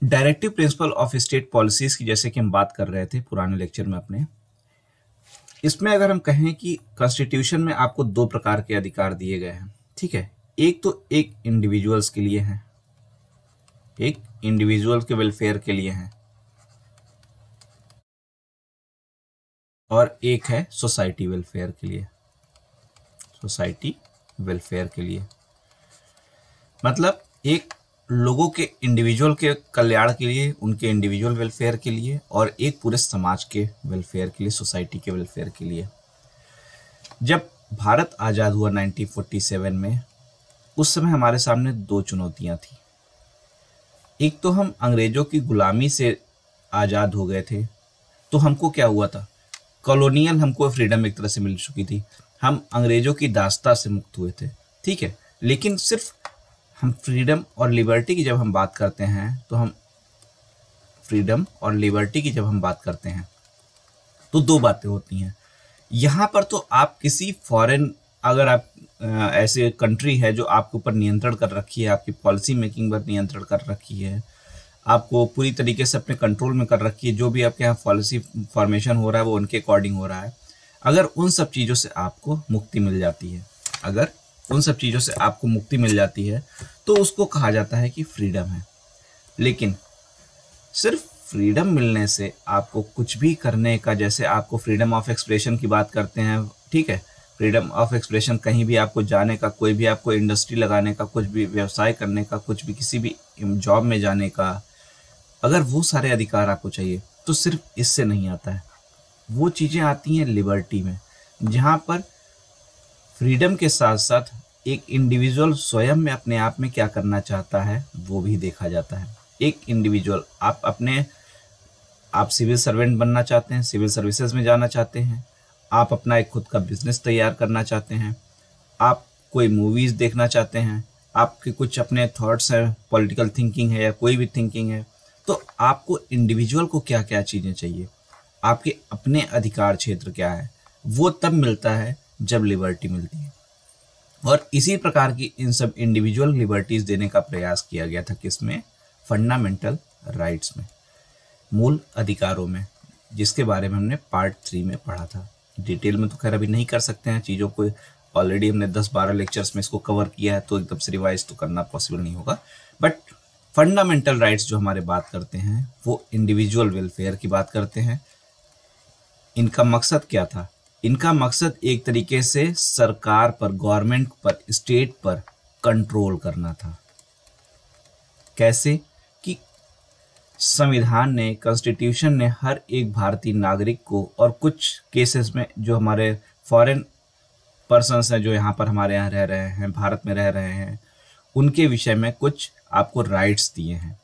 Directive principle of state policies की जैसे कि हम बात कर रहे थे पुराने लेक्चर में अपने, इसमें अगर हम कहें कि कॉन्स्टिट्यूशन में आपको दो प्रकार के अधिकार दिए गए हैं, ठीक है। एक तो एक इंडिविजुअल्स के लिए है, एक इंडिविजुअल के वेलफेयर के लिए है, और एक है सोसाइटी वेलफेयर के लिए। सोसाइटी वेलफेयर के लिए मतलब एक लोगों के इंडिविजुअल के कल्याण के लिए, उनके इंडिविजुअल वेलफेयर के लिए, और एक पूरे समाज के वेलफेयर के लिए, सोसाइटी के वेलफेयर के लिए। जब भारत आज़ाद हुआ 1947 में, उस समय हमारे सामने दो चुनौतियां थी। एक तो हम अंग्रेजों की गुलामी से आज़ाद हो गए थे, तो हमको क्या हुआ था, कॉलोनियल हमको फ्रीडम एक तरह से मिल चुकी थी, हम अंग्रेजों की दास्ता से मुक्त हुए थे, ठीक है। लेकिन सिर्फ हम फ्रीडम और लिबर्टी की जब हम बात करते हैं, तो हम फ्रीडम और लिबर्टी की जब हम बात करते हैं तो दो बातें होती हैं। यहाँ पर तो आप किसी फॉरेन, अगर आप ऐसे कंट्री है जो आपके ऊपर नियंत्रण कर रखी है, आपकी पॉलिसी मेकिंग पर नियंत्रण कर रखी है, आपको पूरी तरीके से अपने कंट्रोल में कर रखी है, जो भी आपके यहाँ पॉलिसी फॉर्मेशन हो रहा है वो उनके अकॉर्डिंग हो रहा है, अगर उन सब चीज़ों से आपको मुक्ति मिल जाती है, अगर उन सब चीज़ों से आपको मुक्ति मिल जाती है, तो उसको कहा जाता है कि फ्रीडम है। लेकिन सिर्फ फ्रीडम मिलने से आपको कुछ भी करने का, जैसे आपको फ्रीडम ऑफ एक्सप्रेशन की बात करते हैं, ठीक है, फ्रीडम ऑफ एक्सप्रेशन, कहीं भी आपको जाने का, कोई भी आपको इंडस्ट्री लगाने का, कुछ भी व्यवसाय करने का, कुछ भी किसी भी जॉब में जाने का, अगर वो सारे अधिकार आपको चाहिए तो सिर्फ इससे नहीं आता है। वो चीज़ें आती हैं लिबर्टी में, जहाँ पर फ्रीडम के साथ साथ एक इंडिविजुअल स्वयं में अपने आप में क्या करना चाहता है वो भी देखा जाता है। एक इंडिविजुअल, आप सिविल सर्वेंट बनना चाहते हैं, सिविल सर्विसेज में जाना चाहते हैं, आप अपना एक खुद का बिजनेस तैयार करना चाहते हैं, आप कोई मूवीज़ देखना चाहते हैं, आपके कुछ अपने थॉट्स हैं, पॉलिटिकल थिंकिंग है या कोई भी थिंकिंग है, तो आपको इंडिविजुअल को क्या क्या चीज़ें चाहिए, आपके अपने अधिकार क्षेत्र क्या है, वो तब मिलता है जब लिबर्टी मिलती है। और इसी प्रकार की इन सब इंडिविजुअल लिबर्टीज़ देने का प्रयास किया गया था किसमें, फंडामेंटल राइट्स में, मूल अधिकारों में, जिसके बारे में हमने पार्ट 3 में पढ़ा था। डिटेल में तो खैर अभी नहीं कर सकते हैं चीज़ों को, ऑलरेडी हमने 10-12 लेक्चर्स में इसको कवर किया है, तो एकदम से रिवाइज तो करना पॉसिबल नहीं होगा। बट फंडामेंटल राइट्स जो हमारे बात करते हैं वो इंडिविजुअल वेलफेयर की बात करते हैं। इनका मकसद क्या था, इनका मकसद एक तरीके से सरकार पर, गवर्नमेंट पर, स्टेट पर कंट्रोल करना था। कैसे कि संविधान ने, कॉन्स्टिट्यूशन ने हर एक भारतीय नागरिक को, और कुछ केसेस में जो हमारे फॉरेन पर्सन्स हैं जो यहाँ पर हमारे यहाँ रह रहे हैं, भारत में रह रहे हैं, उनके विषय में कुछ आपको राइट्स दिए हैं।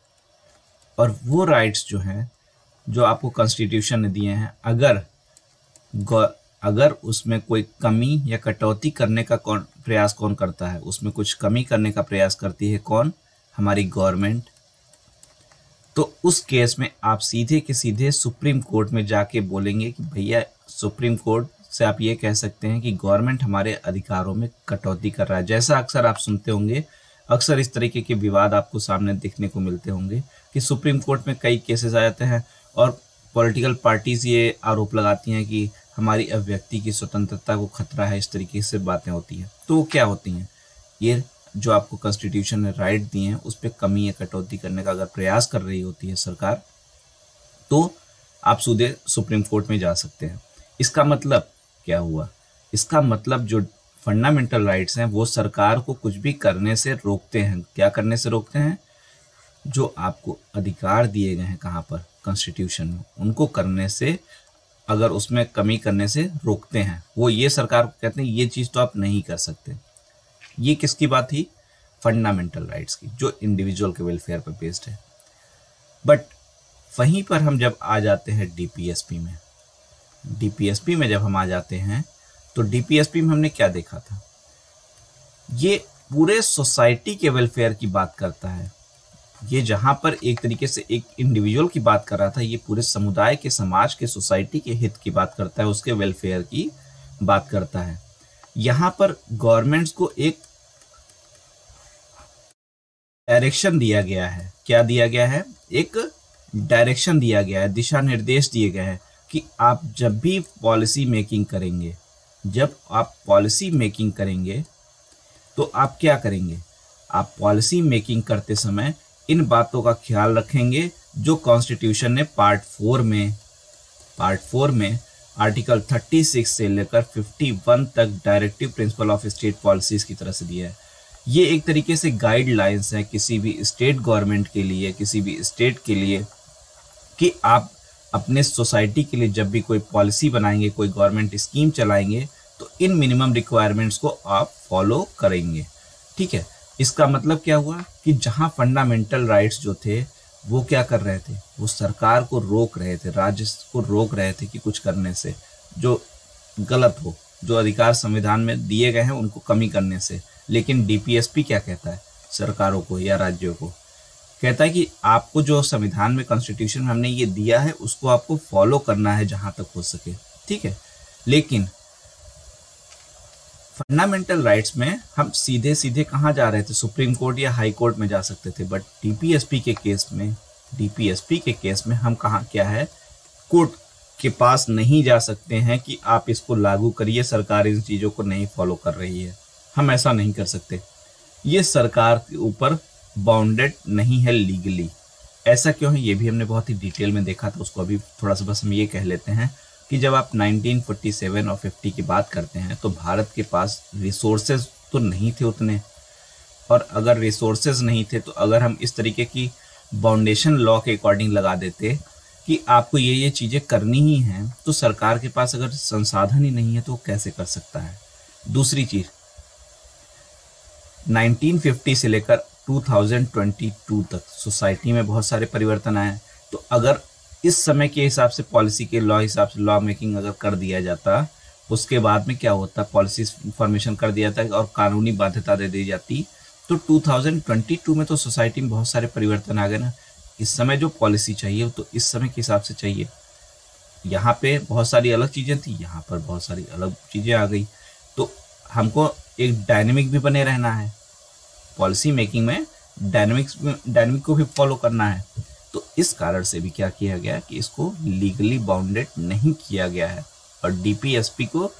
और वो राइट्स जो हैं, जो आपको कॉन्स्टिट्यूशन ने दिए हैं, अगर उसमें कोई कमी या कटौती करने का प्रयास कौन करता है, उसमें कुछ कमी करने का प्रयास करती है कौन, हमारी गवर्नमेंट, तो उस केस में आप सीधे के सीधे सुप्रीम कोर्ट में जाके बोलेंगे कि भैया, सुप्रीम कोर्ट से आप ये कह सकते हैं कि गवर्नमेंट हमारे अधिकारों में कटौती कर रहा है। जैसा अक्सर आप सुनते होंगे, अक्सर इस तरीके के विवाद आपको सामने दिखने को मिलते होंगे कि सुप्रीम कोर्ट में कई केसेस आ जाते हैं और पॉलिटिकल पार्टीज ये आरोप लगाती हैं कि हमारी अभिव्यक्ति की स्वतंत्रता को खतरा है, इस तरीके से बातें होती हैं। तो वो क्या होती हैं, ये जो आपको कॉन्स्टिट्यूशन ने राइट दिए हैं उस पर कमी या कटौती करने का अगर प्रयास कर रही होती है सरकार, तो आप सीधे सुप्रीम कोर्ट में जा सकते हैं। इसका मतलब क्या हुआ, इसका मतलब जो फंडामेंटल राइट्स हैं वो सरकार को कुछ भी करने से रोकते हैं। क्या करने से रोकते हैं, जो आपको अधिकार दिए गए हैं कहाँ पर, कॉन्स्टिट्यूशन में, उनको करने से, अगर उसमें कमी करने से रोकते हैं। वो ये सरकार को कहते हैं ये चीज़ तो आप नहीं कर सकते। ये किसकी बात थी, फंडामेंटल राइट्स की, जो इंडिविजुअल के वेलफेयर पर बेस्ड है। बट वहीं पर हम जब आ जाते हैं डीपीएसपी में, डीपीएसपी में जब हम आ जाते हैं तो डीपीएसपी में हमने क्या देखा था, ये पूरे सोसाइटी के वेलफेयर की बात करता है। ये जहाँ पर एक तरीके से एक इंडिविजुअल की बात कर रहा था, ये पूरे समुदाय के, समाज के, सोसाइटी के हित की बात करता है, उसके वेलफेयर की बात करता है। यहाँ पर गवर्नमेंट्स को एक डायरेक्शन दिया गया है। क्या दिया गया है? एक डायरेक्शन दिया गया है, दिशा निर्देश दिए गए हैं कि आप जब भी पॉलिसी मेकिंग करेंगे, जब आप पॉलिसी मेकिंग करेंगे तो आप क्या करेंगे? आप पॉलिसी मेकिंग करते समय इन बातों का ख्याल रखेंगे जो कॉन्स्टिट्यूशन ने पार्ट 4 में आर्टिकल 36 से लेकर 51 तक directive principle of state policies की तरह से दिया है। ये एक तरीके से गाइडलाइंस है किसी भी स्टेट गवर्नमेंट के लिए, किसी भी स्टेट के लिए, कि आप अपने सोसाइटी के लिए जब भी कोई पॉलिसी बनाएंगे, कोई गवर्नमेंट स्कीम चलाएंगे, तो इन मिनिमम रिक्वायरमेंट्स को आप फॉलो करेंगे। ठीक है, इसका मतलब क्या हुआ कि जहां फंडामेंटल राइट्स जो थे वो क्या कर रहे थे? वो सरकार को रोक रहे थे, राज्य को रोक रहे थे कि कुछ करने से जो गलत हो, जो अधिकार संविधान में दिए गए हैं उनको कमी करने से। लेकिन डीपीएसपी क्या कहता है सरकारों को या राज्यों को? कहता है कि आपको जो संविधान में, कॉन्स्टिट्यूशन में हमने ये दिया है उसको आपको फॉलो करना है जहां तक हो सके। ठीक है, लेकिन फंडामेंटल राइट्स में हम सीधे सीधे कहाँ जा रहे थे? सुप्रीम कोर्ट या हाई कोर्ट में जा सकते थे, बट डीपीएसपी के केस में हम कहाँ, क्या है, कोर्ट के पास नहीं जा सकते हैं कि आप इसको लागू करिए, सरकार इन चीज़ों को नहीं फॉलो कर रही है। हम ऐसा नहीं कर सकते, ये सरकार के ऊपर बाउंडेड नहीं है लीगली। ऐसा क्यों है ये भी हमने बहुत ही डिटेल में देखा था, उसको अभी थोड़ा सा बस हम ये कह लेते हैं कि जब आप 1947 और 50 की बात करते हैं तो भारत के पास रिसोर्सेज तो नहीं थे उतने, और अगर रिसोर्सेज नहीं थे तो अगर हम इस तरीके की बाउंडेशन लॉ के अकॉर्डिंग लगा देते कि आपको ये चीज़ें करनी ही हैं, तो सरकार के पास अगर संसाधन ही नहीं है तो वो कैसे कर सकता है? दूसरी चीज़, 1950 से लेकर 2022 तक सोसाइटी में बहुत सारे परिवर्तन आए। तो अगर इस समय के हिसाब से पॉलिसी के हिसाब से लॉ मेकिंग अगर कर दिया जाता, उसके बाद में क्या होता, पॉलिसी फॉर्मेशन कर दिया जाता और कानूनी बाध्यता दे दी जाती, तो 2022 में तो सोसाइटी में बहुत सारे परिवर्तन आ गए ना। इस समय जो पॉलिसी चाहिए तो इस समय के हिसाब से चाहिए। यहाँ पे बहुत सारी अलग चीज़ें थी, यहाँ पर बहुत सारी अलग चीज़ें आ गई, तो हमको एक डायनेमिक भी बने रहना है। पॉलिसी मेकिंग में डायनेमिक को भी फॉलो करना है। तो इस कारण से भी क्या किया गया कि इसको लीगली बाउंडेड नहीं किया गया है, और डीपीएसपी को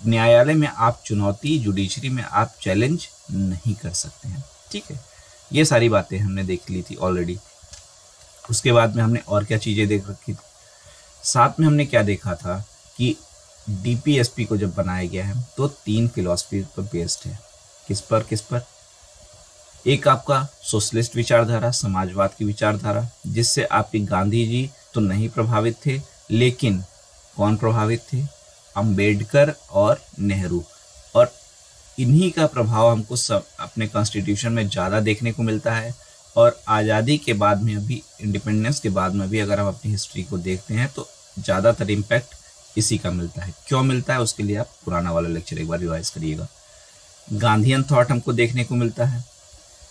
न्यायालय में आप चुनौती, जुडिशरी में आप चैलेंज नहीं कर सकते हैं। ठीक है, ये सारी बातें हमने देख ली थी ऑलरेडी। उसके बाद में हमने और क्या चीज़ें देख रखी थी? साथ में हमने क्या देखा था कि डीपीएसपी को जब बनाया गया है तो 3 फिलॉसफी पर बेस्ड है। किस पर? एक आपका सोशलिस्ट विचारधारा, समाजवाद की विचारधारा, जिससे आपके गांधी जी तो नहीं प्रभावित थे, लेकिन कौन प्रभावित थे? अंबेडकर और नेहरू। और इन्हीं का प्रभाव हमको सब अपने कॉन्स्टिट्यूशन में ज़्यादा देखने को मिलता है। और आज़ादी के बाद में, अभी इंडिपेंडेंस के बाद में भी अगर हम अपनी हिस्ट्री को देखते हैं तो ज़्यादातर इम्पैक्ट इसी का मिलता है। क्यों मिलता है उसके लिए आप पुराना वाला लेक्चर एक बार रिवाइज करिएगा। गांधीयन थॉट हमको देखने को मिलता है,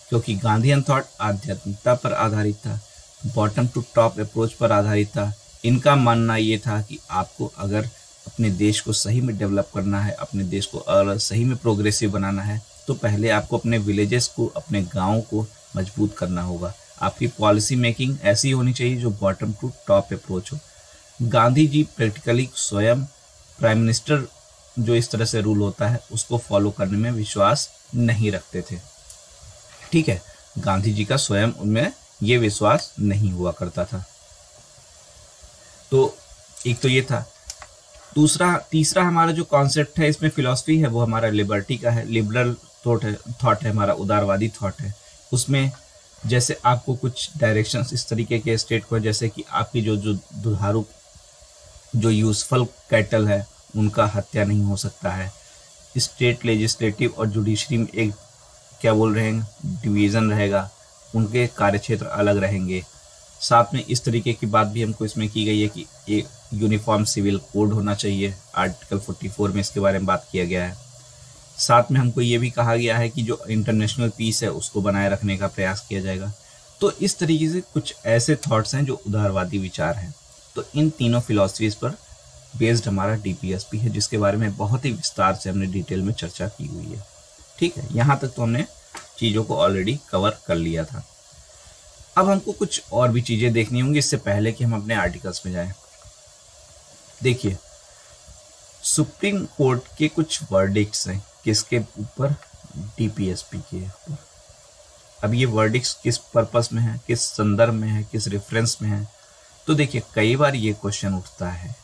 क्योंकि गांधीयन थॉट आध्यात्मिकता पर आधारित था, बॉटम टू टॉप अप्रोच पर आधारित था। इनका मानना ये था कि आपको अगर अपने देश को सही में डेवलप करना है, अपने देश को अगर सही में प्रोग्रेसिव बनाना है, तो पहले आपको अपने विलेजेस को, अपने गाँव को मजबूत करना होगा। आपकी पॉलिसी मेकिंग ऐसी होनी चाहिए जो बॉटम टू टॉप अप्रोच हो। गांधी जी प्रैक्टिकली स्वयं प्राइम मिनिस्टर जो इस तरह से रूल होता है उसको फॉलो करने में विश्वास नहीं रखते थे। ठीक है, गांधी जी का स्वयं उनमें ये विश्वास नहीं हुआ करता था। तो एक तो ये था। तीसरा हमारा जो कॉन्सेप्ट है, इसमें फिलॉसफी है, वो हमारा लिबर्टी का है, लिबरल थॉट है, हमारा उदारवादी थॉट है। उसमें जैसे आपको कुछ डायरेक्शंस इस तरीके के स्टेट को, जैसे कि आपकी जो दुधारू, जो यूजफुल कैटल है, उनका हत्या नहीं हो सकता है। स्टेट लेजिस्लेटिव और जुडिशरी में एक क्या बोल रहे हैं, डिवीज़न रहेगा, उनके कार्यक्षेत्र अलग रहेंगे। साथ में इस तरीके की बात भी हमको इसमें की गई है कि एक यूनिफॉर्म सिविल कोड होना चाहिए। आर्टिकल 44 में इसके बारे में बात किया गया है। साथ में हमको ये भी कहा गया है कि जो इंटरनेशनल पीस है उसको बनाए रखने का प्रयास किया जाएगा। तो इस तरीके से कुछ ऐसे थॉट्स हैं जो उदारवादी विचार हैं। तो इन तीनों फिलॉसफीज पर बेस्ड हमारा डीपीएसपी है, जिसके बारे में बहुत ही विस्तार से हमने डिटेल में चर्चा की हुई है। ठीक है, यहाँ तक तो हमने चीज़ों को ऑलरेडी कवर कर लिया था। अब हमको कुछ और भी चीज़ें देखनी होंगी इससे पहले कि हम अपने आर्टिकल्स में जाएं। देखिए, सुप्रीम कोर्ट के कुछ वर्डिक्ट्स हैं किसके ऊपर, डीपीएसपी के ऊपर। अब ये वर्डिक्ट्स किस पर्पस में है, किस संदर्भ में है, किस रेफरेंस में है, तो देखिए कई बार ये क्वेश्चन उठता है,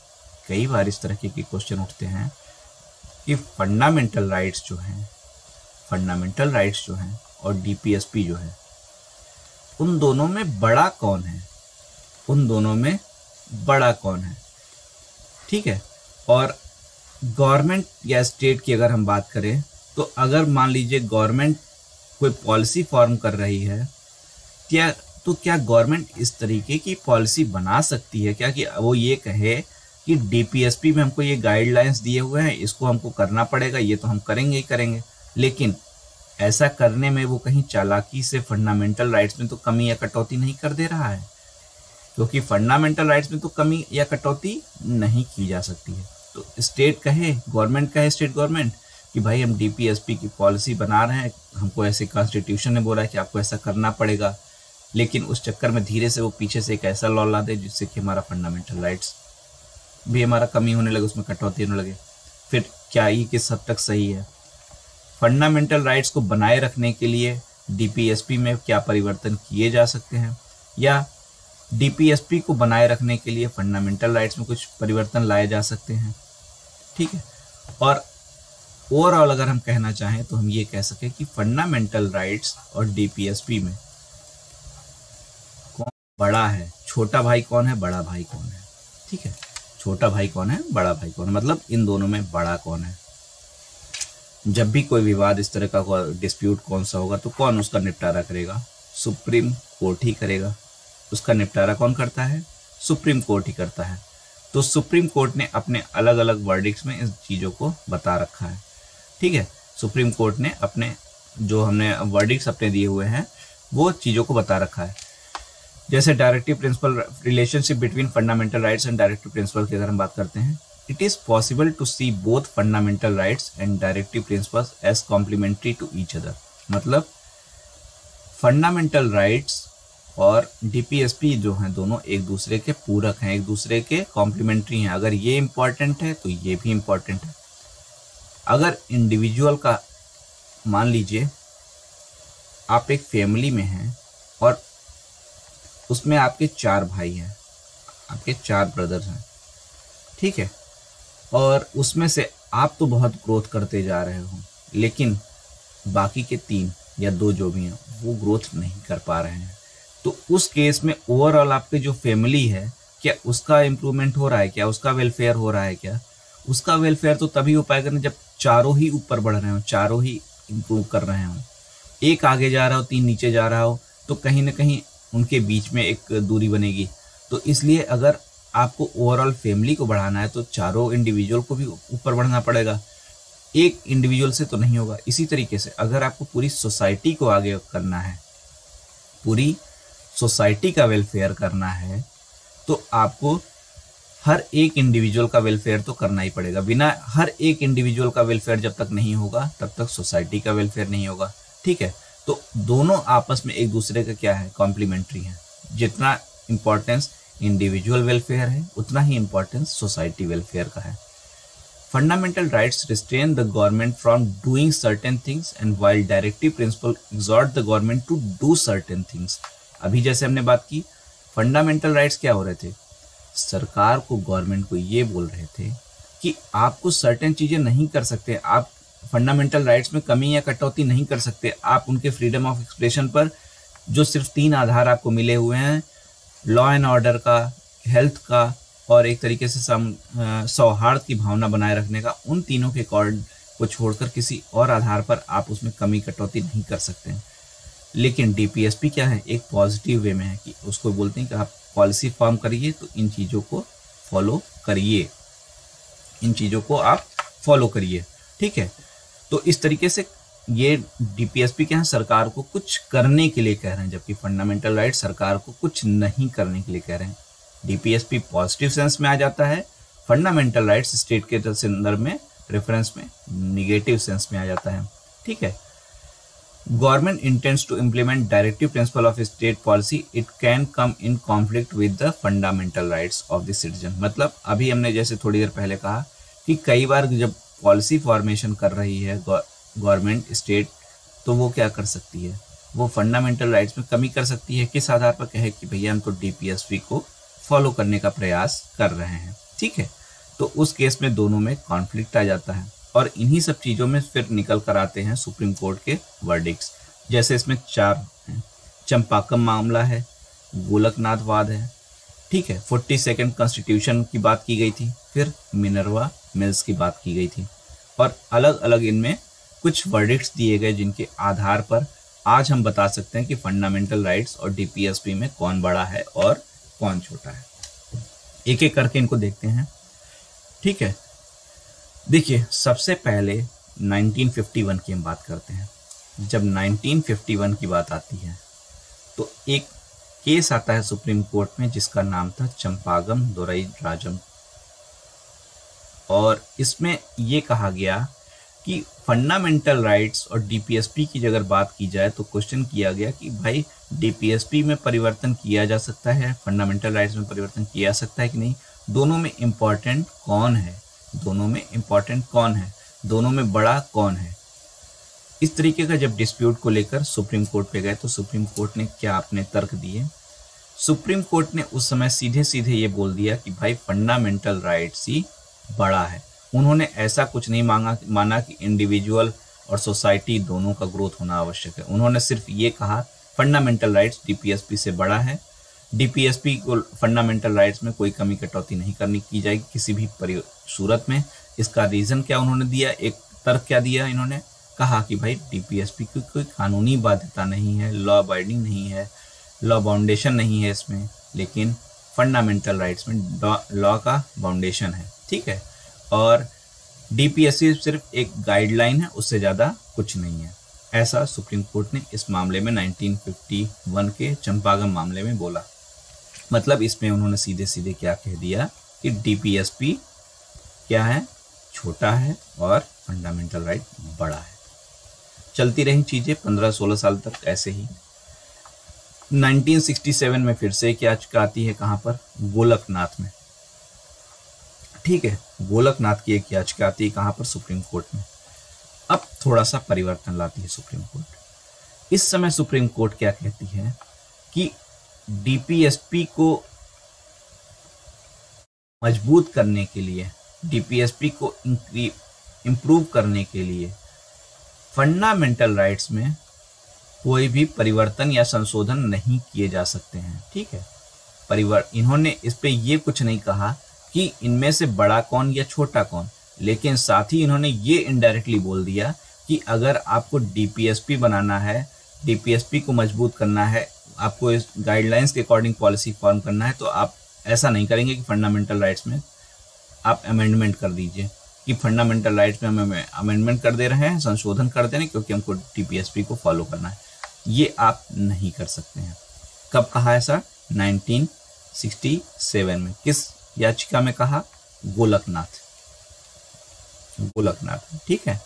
कई बार इस तरह के क्वेश्चन उठते हैं कि फंडामेंटल राइट्स जो हैं और डीपीएसपी जो है, उन दोनों में बड़ा कौन है, ठीक है। और गवर्नमेंट या स्टेट की अगर हम बात करें तो अगर मान लीजिए गवर्नमेंट कोई पॉलिसी फॉर्म कर रही है क्या गवर्नमेंट इस तरीके की पॉलिसी बना सकती है क्या कि वो ये कहे कि डीपीएसपी में हमको ये गाइडलाइंस दिए हुए हैं, इसको हमको करना पड़ेगा, ये तो हम करेंगे ही करेंगे, लेकिन ऐसा करने में वो कहीं चालाकी से फंडामेंटल राइट्स में तो कमी या कटौती नहीं कर दे रहा है, क्योंकि फंडामेंटल राइट्स में तो कमी या कटौती नहीं की जा सकती है। तो स्टेट गवर्नमेंट कि भाई हम डीपीएसपी की पॉलिसी बना रहे हैं, हमको ऐसे कॉन्स्टिट्यूशन ने बोला है कि आपको ऐसा करना पड़ेगा, लेकिन उस चक्कर में धीरे से वो पीछे से एक ऐसा लॉ ला दे जिससे कि हमारा फंडामेंटल राइट्स भी हमारा कमी होने लगे, उसमें कटौती होने लगे। फिर क्या ये किस हद तक सही है? फंडामेंटल राइट्स को बनाए रखने के लिए डीपीएसपी में क्या परिवर्तन किए जा सकते हैं, या डीपीएसपी को बनाए रखने के लिए फंडामेंटल राइट्स में कुछ परिवर्तन लाए जा सकते हैं, ठीक है। और ओवरऑल अगर हम कहना चाहें तो हम ये कह सकें कि फंडामेंटल राइट्स और डीपीएसपी में कौन बड़ा है, छोटा भाई कौन है, बड़ा भाई कौन है, ठीक है। छोटा भाई कौन है, बड़ा भाई कौन है, मतलब इन दोनों में बड़ा कौन है। जब भी कोई विवाद इस तरह का डिस्प्यूट कौन सा होगा तो कौन उसका निपटारा करेगा, सुप्रीम कोर्ट ही करेगा। उसका निपटारा कौन करता है, सुप्रीम कोर्ट ही करता है। तो सुप्रीम कोर्ट ने अपने अलग अलग वर्डिक्ट्स में इस चीज़ों को बता रखा है, ठीक है। सुप्रीम कोर्ट ने अपने जो हमने वर्डिक्ट्स अपने दिए हुए हैं वो चीज़ों को बता रखा है। जैसे directive principle, relationship between fundamental rights and directive principle की अगर हम बात करते हैं, it is possible to see both fundamental rights and directive principles as complementary to each other. मतलब फंडामेंटल राइट्स और डीपीएसपी जो हैं दोनों एक दूसरे के पूरक हैं, एक दूसरे के कॉम्प्लीमेंट्री हैं। अगर ये इम्पॉर्टेंट है तो ये भी इम्पॉर्टेंट है। अगर इंडिविजुअल का, मान लीजिए आप एक फैमिली में हैं और उसमें आपके 4 भाई हैं, आपके 4 ब्रदर्स हैं, ठीक है, और उसमें से आप तो बहुत ग्रोथ करते जा रहे हो, लेकिन बाकी के 3 या 2 जो भी हैं वो ग्रोथ नहीं कर पा रहे हैं, तो उस केस में ओवरऑल आपकी जो फैमिली है क्या उसका इम्प्रूवमेंट हो रहा है, क्या उसका वेलफेयर हो रहा है? क्या उसका वेलफेयर तो तभी हो पाएगा ना जब चारों ही ऊपर बढ़ रहे हो, चारों ही इम्प्रूव कर रहे हो। एक आगे जा रहा हो, 3 नीचे जा रहा हो, तो कहीं ना कहीं उनके बीच में एक दूरी बनेगी। तो इसलिए अगर आपको ओवरऑल फैमिली को बढ़ाना है तो चारों इंडिविजुअल को भी ऊपर बढ़ना पड़ेगा, एक इंडिविजुअल से तो नहीं होगा। इसी तरीके से अगर आपको पूरी सोसाइटी को आगे करना है, पूरी सोसाइटी का वेलफेयर करना है, तो आपको हर एक इंडिविजुअल का वेलफेयर तो करना ही पड़ेगा। बिना हर एक इंडिविजुअल का वेलफेयर जब तक नहीं होगा तब तक सोसाइटी का वेलफेयर नहीं होगा, ठीक है। तो दोनों आपस में एक दूसरे का क्या है, कॉम्प्लीमेंट्री है। जितना इम्पोर्टेंस इंडिविजुअल वेलफेयर है उतना ही इम्पोर्टेंस सोसाइटी वेलफेयर का है। Fundamental rights restrain the government from doing certain things and while directive principle exhort the government to do certain things. अभी जैसे हमने बात की, फंडामेंटल राइट्स क्या हो रहे थे, सरकार को, गवर्नमेंट को ये बोल रहे थे कि आप कुछ सर्टेन चीज़ें नहीं कर सकते, आप फंडामेंटल राइट्स में कमी या कटौती नहीं कर सकते। आप उनके फ्रीडम ऑफ एक्सप्रेशन पर जो सिर्फ 3 आधार आपको मिले हुए हैं, लॉ एंड ऑर्डर का, हेल्थ का और एक तरीके से सौहार्द की भावना बनाए रखने का, उन तीनों के अकॉर्ड को छोड़कर किसी और आधार पर आप उसमें कमी कटौती नहीं कर सकते हैं। लेकिन डीपीएसपी क्या है, एक पॉजिटिव वे में है कि उसको बोलते हैं कि आप पॉलिसी फॉर्म करिए तो इन चीज़ों को फॉलो करिए, इन चीज़ों को आप फॉलो करिए, ठीक है। तो इस तरीके से ये डीपीएसपी क्या है, सरकार को कुछ करने के लिए कह रहे हैं, जबकि फंडामेंटल राइट सरकार को कुछ नहीं करने के लिए कह रहे हैं। डीपीएसपी पॉजिटिव सेंस में आ जाता है, फंडामेंटल राइट्स स्टेट के संदर्भ में, रेफरेंस में, निगेटिव सेंस में आ जाता है, ठीक है। Government intends to implement directive principle of state policy, it can come in conflict with the fundamental rights of the citizen. मतलब अभी हमने जैसे थोड़ी देर पहले कहा कि कई बार जब पॉलिसी फॉर्मेशन कर रही है गवर्नमेंट स्टेट, तो वो क्या कर सकती है, वो फंडामेंटल राइट्स में कमी कर सकती है। किस आधार पर कहे कि भैया हम तो डीपीएसपी को फॉलो करने का प्रयास कर रहे हैं, ठीक है। तो उस केस में दोनों में कॉन्फ्लिक्ट आ जाता है और इन्हीं सब चीज़ों में फिर निकल कर आते हैं सुप्रीम कोर्ट के वर्डिक्ट्स। जैसे इसमें 4 हैं, चंपाकम मामला है, गोलकनाथ वाद है, ठीक है, 42nd कॉन्स्टिट्यूशन की बात की गई थी, फिर मिनर्वा मिल्स की बात की गई थी और अलग अलग इनमें कुछ वर्डिक्ट्स दिए गए जिनके आधार पर आज हम बता सकते हैं कि फंडामेंटल राइट्स और डीपीएसपी में कौन बड़ा है और कौन छोटा है। एक एक करके इनको देखते हैं, ठीक है। देखिए सबसे पहले 1951 की हम बात करते हैं। जब 1951 की बात आती है तो एक केस आता है सुप्रीम कोर्ट में जिसका नाम था चंपागम दोरई राजम, और इसमें ये कहा गया कि फंडामेंटल राइट्स और डीपीएसपी की अगर बात की जाए तो क्वेश्चन किया गया कि भाई डीपीएसपी में परिवर्तन किया जा सकता है, फंडामेंटल राइट्स में परिवर्तन किया जा सकता है कि नहीं, दोनों में इम्पॉर्टेंट कौन है, दोनों में इम्पॉर्टेंट कौन है, दोनों में बड़ा कौन है। इस तरीके का जब डिस्प्यूट को लेकर सुप्रीम कोर्ट पे गए तो सुप्रीम कोर्ट ने क्या अपने तर्क दिए। सुप्रीम कोर्ट ने उस समय सीधे सीधे ये बोल दिया कि भाई फंडामेंटल राइट्स ही बड़ा है। उन्होंने ऐसा कुछ नहीं माना कि इंडिविजुअल और सोसाइटी दोनों का ग्रोथ होना आवश्यक है। उन्होंने सिर्फ ये कहा फंडामेंटल राइट्स डीपीएसपी से बड़ा है, डीपीएसपी को फंडामेंटल राइट्स में कोई कमी कटौती नहीं करनी की जाएगी किसी भी सूरत में। इसका रीज़न क्या उन्होंने दिया, एक तर्क क्या दिया, इन्होंने कहा कि भाई डीपीएसपी की कोई कानूनी बाध्यता नहीं है, लॉ अबाइडिंग नहीं है, लॉ बाउंडेशन नहीं है इसमें, लेकिन फंडामेंटल राइट्स में लॉ का बाउंडेशन है, ठीक है। और डीपीएसपी सिर्फ एक गाइडलाइन है, उससे ज़्यादा कुछ नहीं है। ऐसा सुप्रीम कोर्ट ने इस मामले में 1951 के चंपागम मामले में बोला। मतलब इसमें उन्होंने सीधे सीधे क्या कह दिया कि डीपीएसपी क्या है, छोटा है और फंडामेंटल राइट बड़ा है। चलती रही चीज़ें 15-16 साल तक ऐसे ही। 1967 में फिर से एक याचिका आती है, कहाँ पर, गोलकनाथ में, ठीक है। गोलकनाथ की एक याचिका आती है कहाँ पर, सुप्रीम कोर्ट में। अब थोड़ा सा परिवर्तन लाती है सुप्रीम कोर्ट। इस समय सुप्रीम कोर्ट क्या कहती है कि डीपीएसपी को मजबूत करने के लिए, डीपीएसपी को इम्प्रूव करने के लिए फंडामेंटल राइट्स में कोई भी परिवर्तन या संशोधन नहीं किए जा सकते हैं, ठीक है। इन्होंने इस पे ये कुछ नहीं कहा कि इनमें से बड़ा कौन या छोटा कौन, लेकिन साथ ही इन्होंने ये इनडायरेक्टली बोल दिया कि अगर आपको डीपीएसपी बनाना है, डीपीएसपी को मजबूत करना है, आपको इस गाइडलाइंस के अकॉर्डिंग पॉलिसी फॉर्म करना है, तो आप ऐसा नहीं करेंगे कि फंडामेंटल राइट्स में आप अमेंडमेंट कर दीजिए कि फंडामेंटल राइट्स में हम अमेंडमेंट कर दे रहे हैं, संशोधन कर दे रहे हैं क्योंकि हमको डीपीएसपी को फॉलो करना है। ये आप नहीं कर सकते हैं। कब कहा ऐसा? 1967 में। किस याचिका में कहा? गोलकनाथ, ठीक है।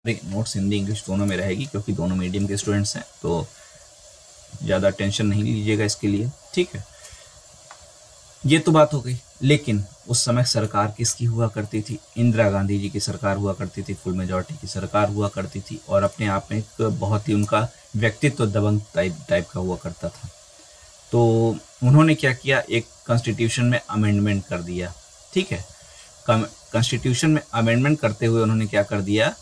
नोट्स हिंदी इंग्लिश दोनों में रहेगी क्योंकि दोनों मीडियम के स्टूडेंट्स हैं, तो ज़्यादा टेंशन नहीं लीजिएगा इसके लिए, ठीक है। ये तो बात हो गई। लेकिन उस समय सरकार किसकी हुआ करती थी? इंदिरा गांधी जी की सरकार हुआ करती थी, फुल मेजॉरिटी की सरकार हुआ करती थी, और अपने आप में एक बहुत ही उनका व्यक्तित्व दबंग टाइप का हुआ करता था। तो उन्होंने क्या किया, एक कॉन्स्टिट्यूशन में अमेंडमेंट कर दिया, ठीक है। कॉन्स्टिट्यूशन में अमेंडमेंट करते हुए उन्होंने क्या कर दिया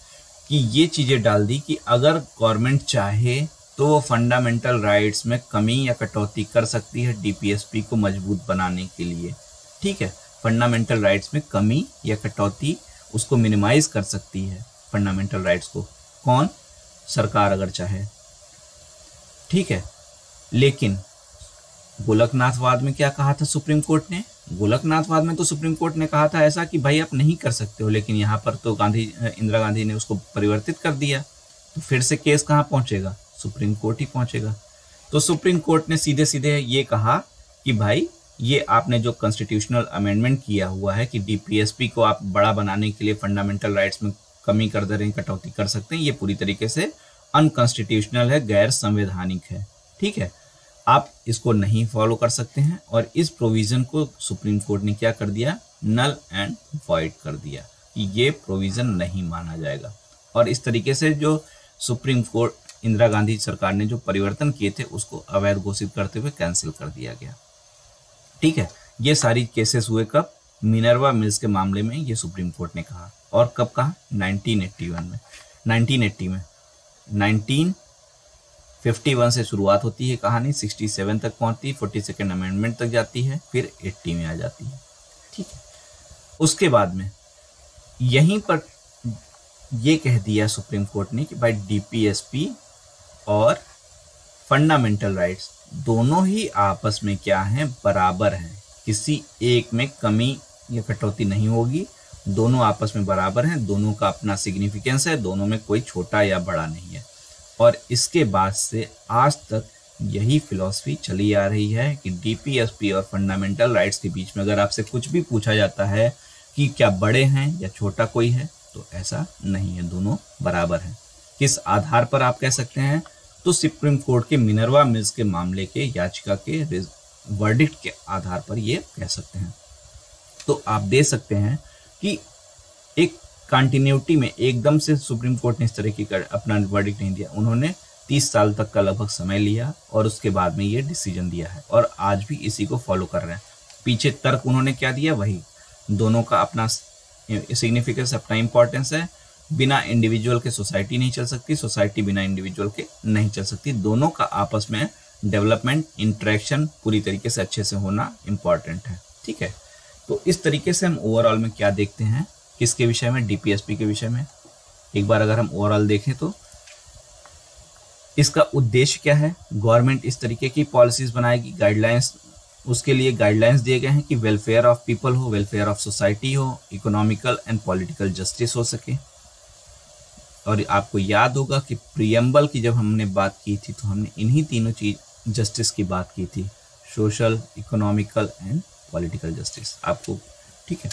कि ये चीज़ें डाल दी कि अगर गवर्नमेंट चाहे तो वो फंडामेंटल राइट्स में कमी या कटौती कर सकती है डीपीएसपी को मजबूत बनाने के लिए, ठीक है। फंडामेंटल राइट्स में कमी या कटौती उसको मिनिमाइज कर सकती है फंडामेंटल राइट्स को, कौन? सरकार अगर चाहे, ठीक है। लेकिन गोलकनाथवाद में क्या कहा था सुप्रीम कोर्ट ने? गोलकनाथवाद में तो सुप्रीम कोर्ट ने कहा था ऐसा कि भाई आप नहीं कर सकते हो, लेकिन यहाँ पर तो इंदिरा गांधी ने उसको परिवर्तित कर दिया, तो फिर से केस कहाँ पहुँचेगा? सुप्रीम कोर्ट ही पहुँचेगा। तो सुप्रीम कोर्ट ने सीधे सीधे ये कहा कि भाई ये आपने जो कॉन्स्टिट्यूशनल अमेंडमेंट किया हुआ है कि डीपीएसपी को आप बड़ा बनाने के लिए फंडामेंटल राइट्स में कमी कर दे रहे हैं, कटौती कर सकते हैं, ये पूरी तरीके से अनकॉन्स्टिट्यूशनल है, गैर संवैधानिक है। ठीक है, आप इसको नहीं फॉलो कर सकते हैं और इस प्रोविजन को सुप्रीम कोर्ट ने क्या कर दिया, नल एंड वॉइड कर दिया कि ये प्रोविजन नहीं माना जाएगा। और इस तरीके से जो सुप्रीम कोर्ट इंदिरा गांधी सरकार ने जो परिवर्तन किए थे उसको अवैध घोषित करते हुए कैंसिल कर दिया गया। ठीक है, ये सारी केसेस हुए कब, मिनर्वा मिल्स के मामले में ये सुप्रीम कोर्ट ने कहा। और कब कहा, 1981 में, 1980 में। 1951 से शुरुआत होती है कहानी, 67 तक पहुंचती है, 42nd अमेंडमेंट तक जाती है, फिर 80 में आ जाती है। ठीक है, उसके बाद में यहीं पर ये कह दिया सुप्रीम कोर्ट ने कि भाई डीपीएसपी और फंडामेंटल राइट्स दोनों ही आपस में क्या हैं, बराबर हैं, किसी एक में कमी या कटौती नहीं होगी, दोनों आपस में बराबर हैं, दोनों का अपना सिग्निफिकेंस है, दोनों में कोई छोटा या बड़ा नहीं है। और इसके बाद से आज तक यही फिलॉसफी चली आ रही है कि डीपीएसपी और फंडामेंटल राइट्स के बीच में अगर आपसे कुछ भी पूछा जाता है कि क्या बड़े हैं या छोटा कोई है, तो ऐसा नहीं है, दोनों बराबर हैं। किस आधार पर आप कह सकते हैं, तो सुप्रीम कोर्ट के मिनर्वा मिल्स के मामले के याचिका के वर्डिक्ट के आधार पर ये कह सकते हैं। तो आप दे सकते हैं कि एक कंटिन्यूटी में एकदम से सुप्रीम कोर्ट ने इस तरह की अपना वर्डिक्ट नहीं दिया, उन्होंने 30 साल तक का लगभग समय लिया और उसके बाद में ये डिसीजन दिया है और आज भी इसी को फॉलो कर रहे हैं। पीछे तर्क उन्होंने क्या दिया, वही, दोनों का अपना सिग्निफिकेंस, अपना इंपॉर्टेंस है, बिना इंडिविजुअल के सोसाइटी नहीं चल सकती, सोसाइटी बिना इंडिविजुअल के नहीं चल सकती, दोनों का आपस में डेवलपमेंट, इंटरेक्शन पूरी तरीके से अच्छे से होना इंपॉर्टेंट है। ठीक है, तो इस तरीके से हम ओवरऑल में क्या देखते हैं, किसके विषय में, डीपीएसपी के विषय में। एक बार अगर हम ओवरऑल देखें तो इसका उद्देश्य क्या है, गवर्नमेंट इस तरीके की पॉलिसीज बनाएगी, गाइडलाइंस, उसके लिए गाइडलाइंस दिए गए हैं कि वेलफेयर ऑफ पीपल हो, वेलफेयर ऑफ सोसाइटी हो, इकोनॉमिकल एंड पॉलिटिकल जस्टिस हो सके। और आपको याद होगा कि प्रीएम्बल की जब हमने बात की थी तो हमने इन्हीं तीनों चीज जस्टिस की बात की थी, social, economical and political justice आपको। ठीक है,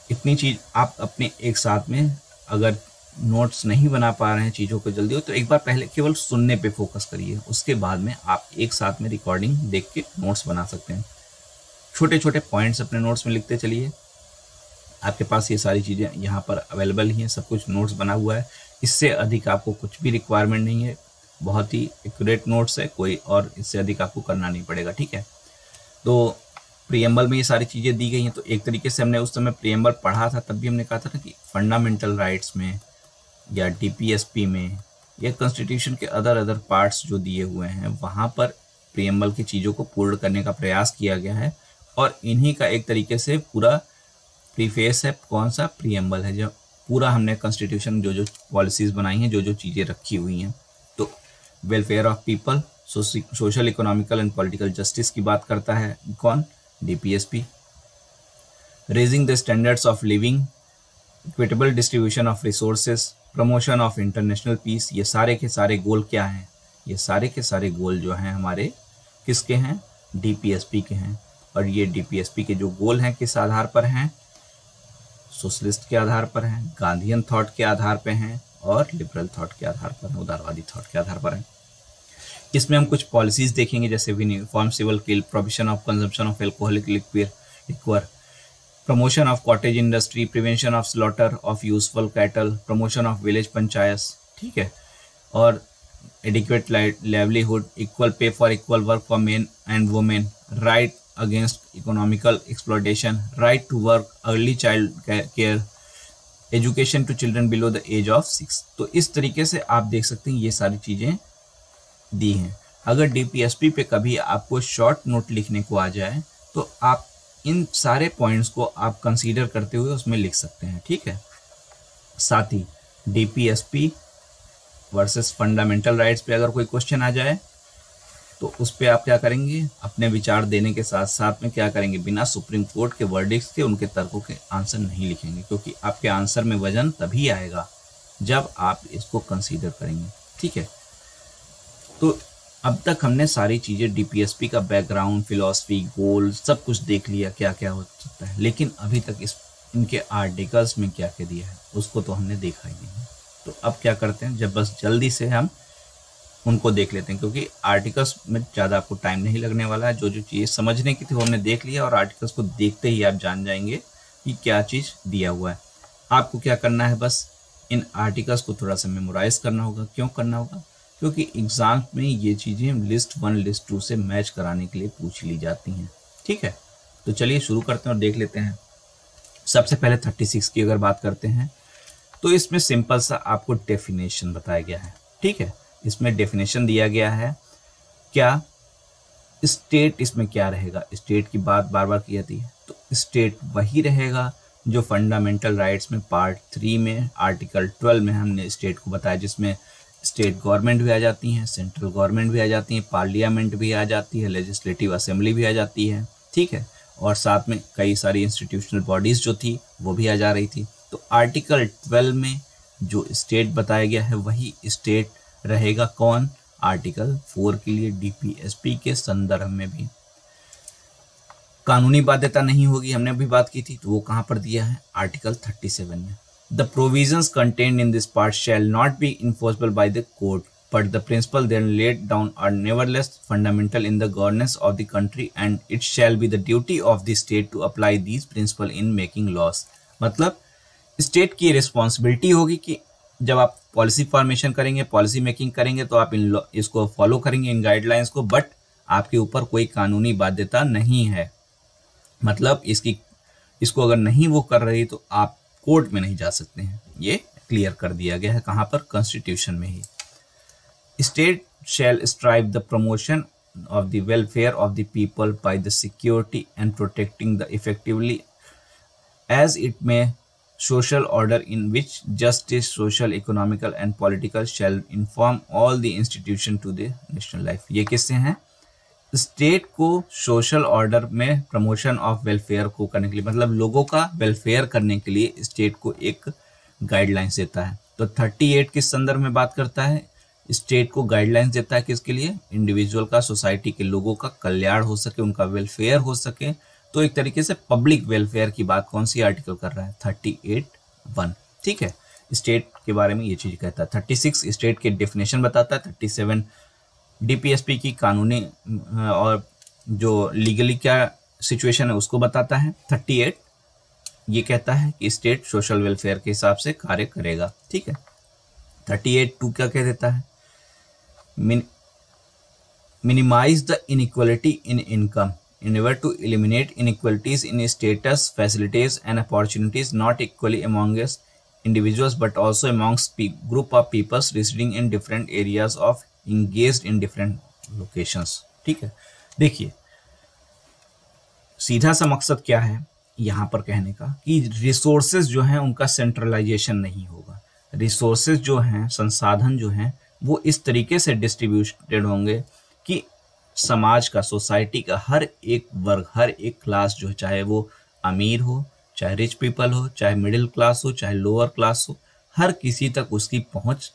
इतनी चीज आप अपने एक साथ में अगर नोट्स नहीं बना पा रहे हैं चीज़ों को जल्दी हो तो एक बार पहले केवल सुनने पे फोकस करिए, उसके बाद में आप एक साथ में रिकॉर्डिंग देख के नोट्स बना सकते हैं। छोटे छोटे पॉइंट्स अपने नोट्स में लिखते चलिए, आपके पास ये सारी चीज़ें यहाँ पर अवेलेबल ही हैं, सब कुछ नोट्स बना हुआ है, इससे अधिक आपको कुछ भी रिक्वायरमेंट नहीं है, बहुत ही एक्यूरेट नोट्स है, कोई और इससे अधिक आपको करना नहीं पड़ेगा। ठीक है, तो प्रीएम्बल में ये सारी चीज़ें दी गई हैं। तो एक तरीके से हमने उस समय प्रीएम्बल पढ़ा था, तब भी हमने कहा था ना कि फंडामेंटल राइट्स में या डीपीएसपी में या कॉन्स्टिट्यूशन के अदर पार्ट्स जो दिए हुए हैं वहाँ पर प्रीएम्बल की चीज़ों को पूर्ण करने का प्रयास किया गया है और इन्हीं का एक तरीके से पूरा प्रीफेस है। कौन सा, प्रीएम्बल है, जो पूरा हमने कॉन्स्टिट्यूशन जो पॉलिसीज़ बनाई हैं, जो चीज़ें रखी हुई हैं। तो welfare of people, social, economical and political justice की बात करता है कौन, DPSP. Raising the standards of living, equitable distribution of resources, promotion of international peace, ये सारे के सारे गोल क्या हैं, ये सारे के सारे गोल जो हैं हमारे किसके हैं, डीपीएसपी के हैं। और ये डीपीएसपी के जो गोल हैं किस आधार पर हैं, सोशलिस्ट के आधार पर हैं, गांधीयन थॉट के आधार पर हैं और लिबरल थॉट के आधार पर, उदारवादी थॉट के आधार पर हैं। इसमें हम कुछ पॉलिसीज देखेंगे जैसे uniform civil code, prohibition of consumption of alcoholic liquor, promotion of cottage industry, prevention of slaughter of useful cattle, promotion of village panchayats, ठीक है, और adequate livelihood, equal pay for equal work for men and women, right against economical exploitation, right to work, early child care, education to children below the age of 6। तो इस तरीके से आप देख सकते हैं ये सारी चीज़ें दी हैं। अगर डीपीएसपी पे कभी आपको शॉर्ट नोट लिखने को आ जाए तो आप इन सारे पॉइंट्स को आप कंसीडर करते हुए उसमें लिख सकते हैं। ठीक है, साथ ही डीपीएसपी वर्सेस फंडामेंटल राइट्स पे अगर कोई क्वेश्चन आ जाए तो उस पर आप क्या करेंगे, अपने विचार देने के साथ साथ में क्या करेंगे, बिना सुप्रीम कोर्ट के वर्डिक्ट्स के, उनके तर्कों के आंसर नहीं लिखेंगे, क्योंकि आपके आंसर में वजन तभी आएगा जब आप इसको कंसीडर करेंगे। ठीक है, तो अब तक हमने सारी चीज़ें डीपीएसपी का बैकग्राउंड, फिलॉसफी, गोल सब कुछ देख लिया, क्या क्या हो सकता है, लेकिन अभी तक इनके आर्टिकल्स में क्या क्या दिया है उसको तो हमने देखा ही नहीं है। तो अब क्या करते हैं, जब बस जल्दी से हम उनको देख लेते हैं, क्योंकि आर्टिकल्स में ज़्यादा आपको टाइम नहीं लगने वाला है। जो जो चीज़ें समझने की थी वो हमने देख लिया, और आर्टिकल्स को देखते ही आप जान जाएंगे कि क्या चीज़ दिया हुआ है। आपको क्या करना है, बस इन आर्टिकल्स को थोड़ा सा मेमोराइज करना होगा। क्यों करना होगा? क्योंकि एग्जाम में ये चीज़ें लिस्ट 1 लिस्ट 2 से मैच कराने के लिए पूछ ली जाती हैं। ठीक है, तो चलिए शुरू करते हैं और देख लेते हैं। सबसे पहले 36 की अगर बात करते हैं तो इसमें सिंपल सा आपको डेफिनेशन बताया गया है। ठीक है, इसमें डेफिनेशन दिया गया है। क्या स्टेट, इसमें क्या रहेगा, स्टेट की बात बार बार की जाती है, तो स्टेट वही रहेगा जो फंडामेंटल राइट्स में पार्ट 3 में आर्टिकल 12 में हमने स्टेट को बताया, जिसमें स्टेट गवर्नमेंट भी आ जाती हैं, सेंट्रल गवर्नमेंट भी आ जाती है, पार्लियामेंट भी आ जाती है, लेजिस्लेटिव असेंबली भी आ जाती है। ठीक है, और साथ में कई सारी इंस्टीट्यूशनल बॉडीज जो थी वो भी आ जा रही थी। तो आर्टिकल 12 में जो स्टेट बताया गया है वही स्टेट रहेगा। कौन? आर्टिकल 4 के लिए डीपीएसपी के संदर्भ में भी कानूनी बाध्यता नहीं होगी, हमने अभी बात की थी, तो वो कहाँ पर दिया है? आर्टिकल 37 में। The provisions contained in this part shall not be enforceable by the court, but the principle then laid down are nevertheless fundamental in the governance of the country and it shall be the duty of the state to apply these principles in making laws। मतलब state की responsibility होगी कि जब आप policy formation करेंगे, policy making करेंगे, तो आप इसको फॉलो करेंगे, इन गाइडलाइंस को, बट आपके ऊपर कोई कानूनी बाध्यता नहीं है। मतलब इसको अगर नहीं वो कर रही तो आप कोर्ट में नहीं जा सकते हैं। ये क्लियर कर दिया गया है। कहाँ पर? कॉन्स्टिट्यूशन में ही। State shall strive the promotion of the welfare of the people by the security and protecting the effectively as it may social order in which justice, social, economical and political shall inform all the institution to the national life। ये किससे हैं? State को social order में promotion of welfare को करने के लिए, मतलब लोगों का वेलफेयर करने के लिए स्टेट को एक गाइडलाइंस देता है। तो 38 किस संदर्भ में बात करता है? स्टेट को गाइडलाइंस देता है किसके लिए? इंडिविजुअल का, सोसाइटी के लोगों का कल्याण हो सके, उनका वेलफेयर हो सके। तो एक तरीके से पब्लिक वेलफेयर की बात कौन सी आर्टिकल कर रहा है? 38(1)। ठीक है, स्टेट के बारे में ये चीज कहता है। 36 स्टेट के डेफिनेशन बताता है। 37 डीपीएसपी की कानूनी और जो लीगली क्या सिचुएशन है उसको बताता है। 38 ये कहता है कि स्टेट सोशल वेलफेयर के हिसाब से कार्य करेगा। ठीक है, 38(2) क्या कह देता है? minimize the inequality in income in order to eliminate inequalities in status, facilities and opportunities not equally amongst individuals but also amongst group of peoples residing in different areas of engaged in different locations। ठीक है, देखिए सीधा सा मकसद क्या है यहाँ पर कहने का कि रिसोर्सेज जो हैं उनका सेंट्रलाइजेशन नहीं होगा। रिसोर्सेज जो हैं, संसाधन जो हैं, वो इस तरीके से डिस्ट्रीब्यूटेड होंगे कि समाज का, सोसाइटी का हर एक वर्ग, हर एक क्लास जो है, चाहे वो अमीर हो, चाहे रिच पीपल हो, चाहे मिडिल क्लास हो, चाहे लोअर क्लास हो, हर किसी तक उसकी पहुंच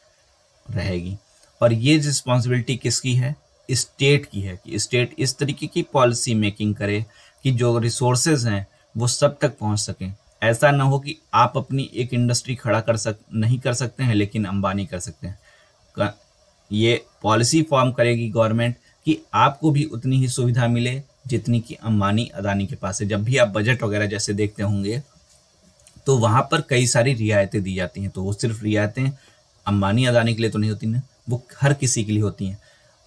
रहेगी। और ये रिस्पॉन्सिबिलिटी किसकी है? स्टेट की है कि स्टेट इस तरीके की पॉलिसी मेकिंग करे कि जो रिसोर्सेज हैं वो सब तक पहुंच सकें। ऐसा ना हो कि आप अपनी एक इंडस्ट्री खड़ा नहीं कर सकते हैं लेकिन अंबानी कर सकते हैं। ये पॉलिसी फॉर्म करेगी गवर्नमेंट कि आपको भी उतनी ही सुविधा मिले जितनी कि अंबानी अदानी के पास है। जब भी आप बजट वगैरह जैसे देखते होंगे तो वहाँ पर कई सारी रियायतें दी जाती हैं, तो वो सिर्फ रियायतें अंबानी अदानी के लिए तो नहीं होती ना, वो हर किसी के लिए होती हैं।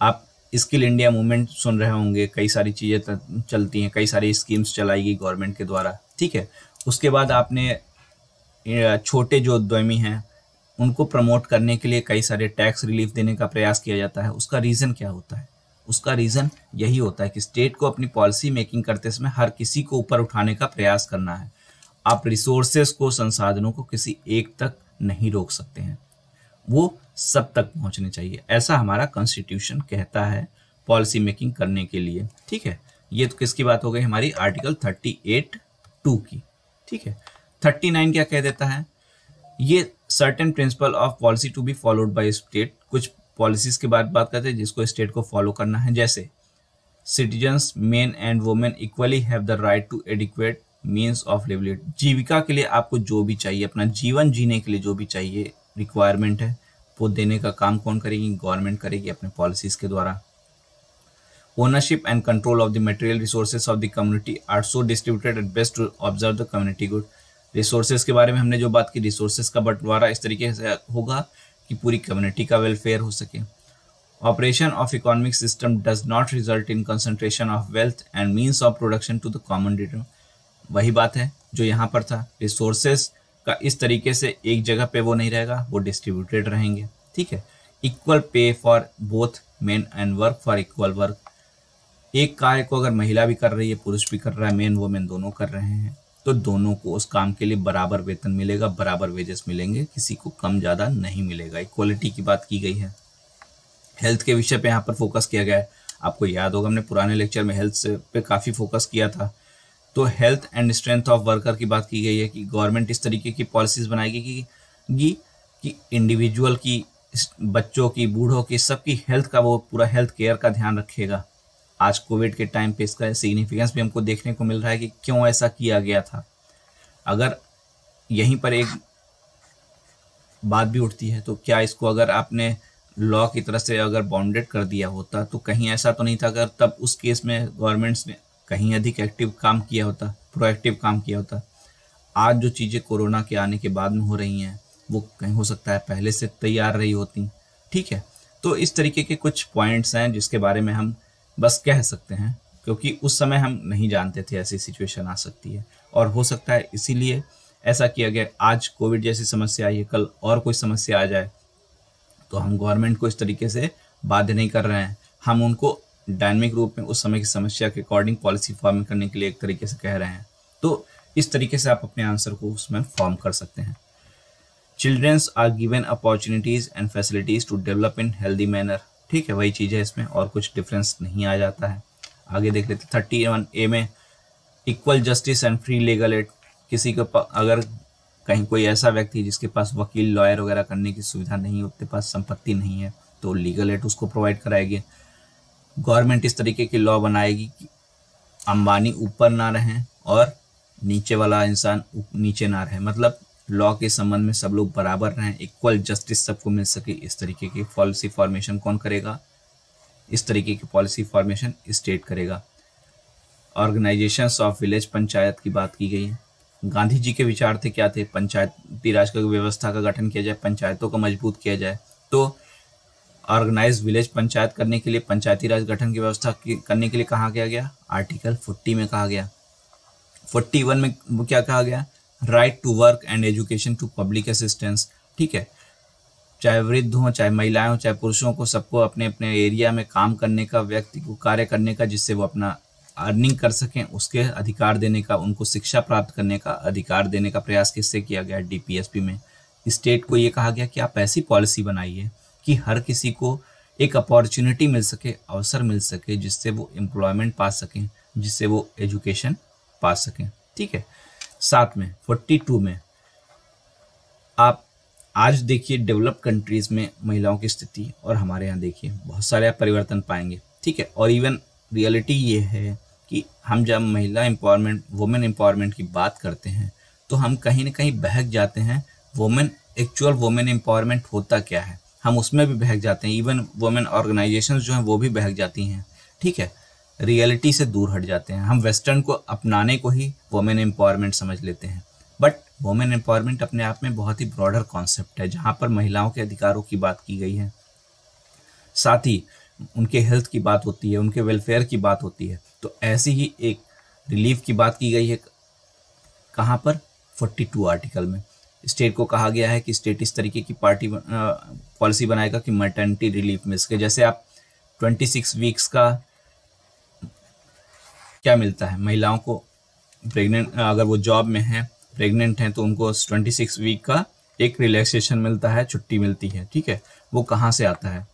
आप स्किल इंडिया मूवमेंट सुन रहे होंगे, कई सारी चीज़ें चलती हैं, कई सारी स्कीम्स चलाई गई गवर्नमेंट के द्वारा। ठीक है, उसके बाद आपने छोटे जो उद्यमी हैं उनको प्रमोट करने के लिए कई सारे टैक्स रिलीफ देने का प्रयास किया जाता है। उसका रीज़न क्या होता है? उसका रीज़न यही होता है कि स्टेट को अपनी पॉलिसी मेकिंग करते समय हर किसी को ऊपर उठाने का प्रयास करना है। आप रिसोर्सेज को, संसाधनों को किसी एक तक नहीं रोक सकते हैं, वो सब तक पहुंचने चाहिए। ऐसा हमारा कॉन्स्टिट्यूशन कहता है पॉलिसी मेकिंग करने के लिए। ठीक है, ये तो किसकी बात हो गई? हमारी आर्टिकल 38(2) की। ठीक है, 39 क्या कह देता है? ये certain principle of policy to be followed by state, कुछ पॉलिसीज के बात करते हैं जिसको स्टेट को फॉलो करना है, जैसे citizens men and women equally have the right to adequate means of livelihood. जीविका के लिए आपको जो भी चाहिए, अपना जीवन जीने के लिए जो भी चाहिए रिक्वायरमेंट है, वो देने का काम कौन करेगी? गवर्नमेंट करेगी अपने पॉलिसीज के द्वारा। Ownership and control of the material resources of the community are so distributed at best to observe the community good. Resources के बारे में हमने जो बात की, रिसोर्सेज का बंटवारा इस तरीके से होगा कि पूरी कम्युनिटी का वेलफेयर हो सके। Operation of economic system does not result in concentration of wealth and means of production to the common deter. वही बात है जो यहाँ पर था, रिसोर्सेज का इस तरीके से एक जगह पे वो नहीं रहेगा, वो डिस्ट्रीब्यूटेड रहेंगे। ठीक है, equal pay for both men and work for equal work. एक कार्य को अगर महिला भी कर रही है, पुरुष भी कर रहा है, मेन वुमेन दोनों कर रहे हैं, तो दोनों को उस काम के लिए बराबर वेतन मिलेगा, बराबर वेजेस मिलेंगे, किसी को कम ज़्यादा नहीं मिलेगा। इक्वलिटी की बात की गई है। हेल्थ के विषय पे यहाँ पर फोकस किया गया है। आपको याद होगा हमने पुराने लेक्चर में हेल्थ पे काफ़ी फोकस किया था। तो health and strength of worker की बात की गई है कि गवर्नमेंट इस तरीके की पॉलिसीज बनाएगी कि इंडिविजुअल की, बच्चों की, बूढ़ों की, सबकी हेल्थ का वो पूरा हेल्थ केयर का ध्यान रखेगा। आज कोविड के टाइम पे इसका सिग्निफिकेंस भी हमको देखने को मिल रहा है कि क्यों ऐसा किया गया था। अगर यहीं पर एक बात भी उठती है, तो क्या इसको अगर आपने लॉ की तरह से अगर बाउंडेड कर दिया होता तो कहीं ऐसा तो नहीं था, अगर तब उस केस में गवर्नमेंट्स ने कहीं अधिक एक्टिव काम किया होता, प्रोएक्टिव काम किया होता। आज जो चीज़ें कोरोना के आने के बाद में हो रही हैं वो कहीं हो सकता है पहले से तैयार रही होती। ठीक है, तो इस तरीके के कुछ पॉइंट्स हैं जिसके बारे में हम बस कह सकते हैं, क्योंकि उस समय हम नहीं जानते थे ऐसी सिचुएशन आ सकती है, और हो सकता है इसीलिए ऐसा किया गया। आज कोविड जैसी समस्या आई है, कल और कोई समस्या आ जाए तो हम गवर्नमेंट को इस तरीके से बाध्य नहीं कर रहे हैं, हम उनको डायनामिक रूप में उस समय की समस्या के अकॉर्डिंग पॉलिसी फॉर्म करने के लिए एक तरीके से कह रहे हैं। तो इस तरीके से आप अपने आंसर को उसमें फॉर्म कर सकते हैं। Childrens are given opportunities and facilities to develop in healthy manner. ठीक है, वही चीज़ है इसमें, और कुछ डिफरेंस नहीं आ जाता है। आगे देख लेते 31A में equal justice and free legal aid. किसी को अगर कहीं कोई ऐसा व्यक्ति जिसके पास वकील, लॉयर वगैरह करने की सुविधा नहीं है, उसके पास संपत्ति नहीं है, तो लीगल एड उसको प्रोवाइड कराएगी। गवर्नमेंट इस तरीके की लॉ बनाएगी कि अंबानी ऊपर ना रहें और नीचे वाला इंसान नीचे ना रहे, मतलब लॉ के संबंध में सब लोग बराबर रहें, इक्वल जस्टिस सबको मिल सके। इस तरीके की पॉलिसी फॉर्मेशन कौन करेगा? इस तरीके की पॉलिसी फॉर्मेशन स्टेट करेगा। ऑर्गेनाइजेशंस ऑफ विलेज पंचायत की बात की गई है। गांधी जी के विचार थे, क्या थे? पंचायती राज का व्यवस्था का गठन किया जाए, पंचायतों को मजबूत किया जाए। तो ऑर्गेनाइज विलेज पंचायत करने के लिए, पंचायती राज गठन की व्यवस्था करने के लिए कहा गया आर्टिकल 40 में कहा गया। 41 में वो क्या कहा गया? Right to work and education to public assistance. ठीक है, चाहे वृद्ध हों, चाहे महिलाएं हों, चाहे पुरुषों को, सबको अपने अपने एरिया में काम करने का, व्यक्ति को कार्य करने का, जिससे वो अपना अर्निंग कर सकें, उसके अधिकार देने का, उनको शिक्षा प्राप्त करने का अधिकार देने का प्रयास किससे किया गया? DPSP में। स्टेट को ये कहा गया कि आप ऐसी पॉलिसी बनाइए कि हर किसी को एक अपॉर्चुनिटी मिल सके, अवसर मिल सके, जिससे वो एम्प्लॉयमेंट पा सकें, जिससे वो एजुकेशन पा सकें। ठीक है, साथ में 42 में आप आज देखिए डेवलप कंट्रीज में महिलाओं की स्थिति और हमारे यहाँ देखिए, बहुत सारे आप परिवर्तन पाएंगे। ठीक है, और इवन रियलिटी ये है कि हम जब महिला एम्पावरमेंट, वुमेन एम्पावरमेंट की बात करते हैं तो हम कहीं ना कहीं बहक जाते हैं। एक्चुअल वुमेन एम्पावरमेंट होता क्या है, हम उसमें भी बहक जाते हैं। इवन वुमेन ऑर्गेनाइजेशंस जो हैं वो भी बहक जाती हैं। ठीक है, रियलिटी से दूर हट जाते हैं। हम वेस्टर्न को अपनाने को ही वुमेन एम्पावरमेंट समझ लेते हैं, बट वुमेन एम्पावरमेंट अपने आप में बहुत ही ब्रॉडर कॉन्सेप्ट है, जहाँ पर महिलाओं के अधिकारों की बात की गई है, साथ ही उनके हेल्थ की बात होती है, उनके वेलफेयर की बात होती है। तो ऐसी ही एक रिलीफ की बात की गई है। कहाँ पर? 42 आर्टिकल में स्टेट को कहा गया है कि स्टेट इस तरीके की पॉलिसी बनाएगा कि मैटर्निटी रिलीफ मिल सके। जैसे आप 26 वीक्स का क्या मिलता है महिलाओं को, प्रेग्नेंट, अगर वो जॉब में है, प्रेग्नेंट हैं, तो उनको 26 वीक का एक रिलैक्सेशन मिलता है, छुट्टी मिलती है। ठीक है, वो कहाँ से आता है?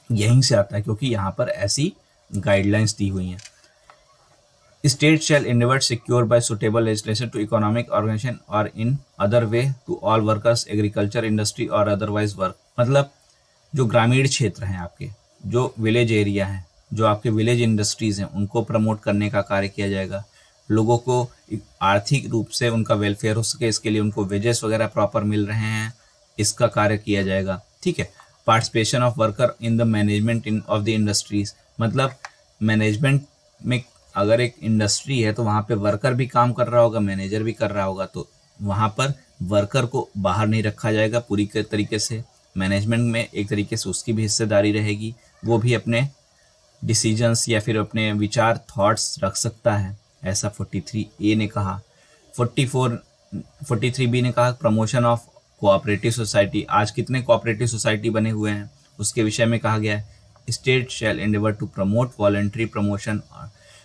यहीं से आता है, क्योंकि यहाँ पर ऐसी गाइडलाइंस दी हुई हैं। State shall endeavor secure by suitable legislation to economic organization or in other way to all workers, agriculture, industry और otherwise work। मतलब जो ग्रामीण क्षेत्र हैं आपके, जो विलेज एरिया हैं, जो आपके विलेज इंडस्ट्रीज़ हैं, उनको प्रमोट करने का कार्य किया जाएगा। लोगों को आर्थिक रूप से उनका वेलफेयर हो सके, इसके लिए उनको वेजेस वगैरह प्रॉपर मिल रहे हैं, इसका कार्य किया जाएगा। ठीक है। Participation of worker in the management in of the industries, मतलब मैनेजमेंट में अगर एक इंडस्ट्री है तो वहाँ पे वर्कर भी काम कर रहा होगा, मैनेजर भी कर रहा होगा, तो वहाँ पर वर्कर को बाहर नहीं रखा जाएगा पूरी तरीके से। मैनेजमेंट में एक तरीके से उसकी भी हिस्सेदारी रहेगी, वो भी अपने डिसीजंस या फिर अपने विचार थॉट्स रख सकता है, ऐसा 43A ने कहा। 43B ने कहा प्रमोशन ऑफ कोऑपरेटिव सोसाइटी। आज कितने कोऑपरेटिव सोसाइटी बने हुए हैं उसके विषय में कहा गया है, state shall endeavour to promote voluntary promotion,